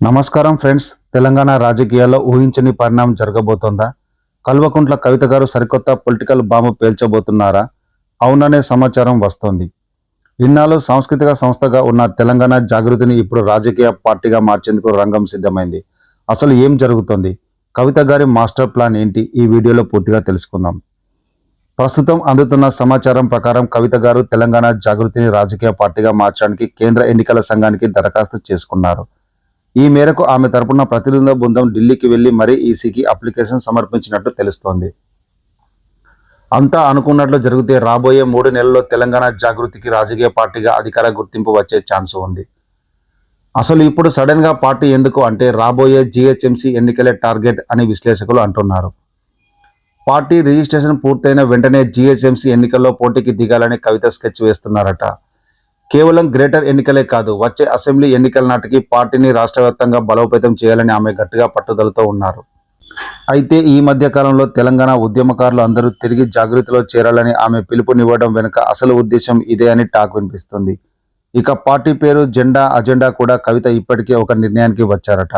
నమస్కారం ఫ్రెండ్స్. తెలంగాణ రాజకీయాల్లో ఊహించని పరిణామం జరగబోతోందా? కల్వకుంట్ల కవిత గారు సరికొత్త పొలిటికల్ బాంబు పేల్చబోతున్నారా? అవుననే సమాచారం వస్తోంది. ఇన్నాళ్ళు సాంస్కృతిక సంస్థగా ఉన్న తెలంగాణ జాగృతిని ఇప్పుడు రాజకీయ పార్టీగా మార్చేందుకు రంగం సిద్ధమైంది. అసలు ఏం జరుగుతోంది? కవిత గారి మాస్టర్ ప్లాన్ ఏంటి? ఈ వీడియోలో పూర్తిగా తెలుసుకుందాం. ప్రస్తుతం అందుతున్న సమాచారం ప్రకారం కవిత గారు తెలంగాణ జాగృతిని రాజకీయ పార్టీగా మార్చడానికి కేంద్ర ఎన్నికల సంఘానికి దరఖాస్తు చేసుకున్నారు. ఈ మేరకు ఆమె తరపున ప్రతినిధుల బృందం ఢిల్లీకి వెళ్లి మరీ ఈసీకి అప్లికేషన్ సమర్పించినట్లు తెలుస్తోంది. అంతా అనుకున్నట్లు జరిగితే రాబోయే 3 నెలల్లో తెలంగాణ జాగృతికి రాజకీయ పార్టీగా అధికార గుర్తింపు వచ్చే ఛాన్స్ ఉంది. అసలు ఇప్పుడు సడన్ గా పార్టీ ఎందుకు అంటే రాబోయే జీహెచ్ఎంసీ ఎన్నికలే టార్గెట్ అని విశ్లేషకులు అంటున్నారు. పార్టీ రిజిస్ట్రేషన్ పూర్తయిన వెంటనే జీహెచ్ఎంసీ ఎన్నికల్లో పోటీకి దిగాలని కవిత స్కెచ్ వేస్తున్నారట. కేవలం గ్రేటర్ ఎన్నికలే కాదు, వచ్చే అసెంబ్లీ ఎన్నికల నాటికి పార్టీని రాష్ట్ర వ్యాప్తంగా బలోపేతం చేయాలని ఆమె గట్టిగా పట్టుదలతో ఉన్నారు. అయితే ఈ మధ్య కాలంలో తెలంగాణ ఉద్యమకారులు అందరూ తిరిగి జాగృతిలో చేరాలని ఆమె పిలుపునివ్వడం వెనుక అసలు ఉద్దేశం ఇదే అని టాక్ వినిపిస్తుంది. ఇక పార్టీ పేరు, జెండా, అజెండా కూడా కవిత ఇప్పటికే ఒక నిర్ణయానికి వచ్చారట.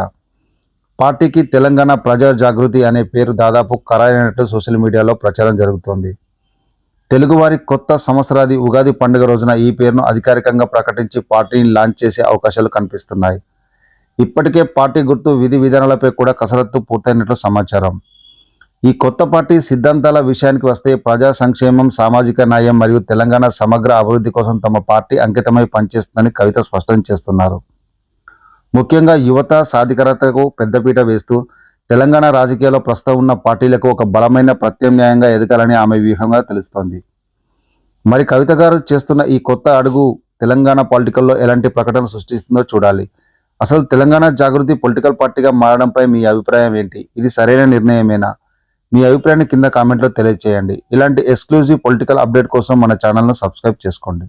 పార్టీకి తెలంగాణ ప్రజా జాగృతి అనే పేరు దాదాపు ఖరారైనట్టు సోషల్ మీడియాలో ప్రచారం జరుగుతోంది. తెలుగువారి కొత్త సంవత్సరాది ఉగాది పండుగ రోజున ఈ పేరును అధికారికంగా ప్రకటించి పార్టీని లాంచ్ చేసే అవకాశాలు కనిపిస్తున్నాయి. ఇప్పటికే పార్టీ గుర్తు, విధి విధానాలపై కూడా కసరత్తు పూర్తయినట్లు సమాచారం. ఈ కొత్త పార్టీ సిద్ధాంతాల విషయానికి వస్తే ప్రజా సంక్షేమం, సామాజిక న్యాయం మరియు తెలంగాణ సమగ్ర అభివృద్ధి కోసం తమ పార్టీ అంకితమై పనిచేస్తుందని కవిత స్పష్టం చేస్తున్నారు. ముఖ్యంగా యువత సాధికారతకు పెద్దపీట వేస్తూ తెలంగాణ రాజకీయాల్లో ప్రస్తుతం ఉన్న పార్టీలకు ఒక బలమైన ప్రత్యామ్నాయంగా ఎదగాలని ఆమె వ్యూహంగా తెలుస్తోంది. మరి కవిత గారు చేస్తున్న ఈ కొత్త అడుగు తెలంగాణ పొలిటికల్లో ఎలాంటి ప్రకటన సృష్టిస్తుందో చూడాలి. అసలు తెలంగాణ జాగృతి పొలిటికల్ పార్టీగా మారడంపై మీ అభిప్రాయం ఏంటి? ఇది సరైన నిర్ణయమేనా? మీ అభిప్రాయాన్ని కింద కామెంట్లో తెలియజేయండి. ఇలాంటి ఎక్స్క్లూజివ్ పొలిటికల్ అప్డేట్ కోసం మన ఛానల్ను సబ్స్క్రైబ్ చేసుకోండి.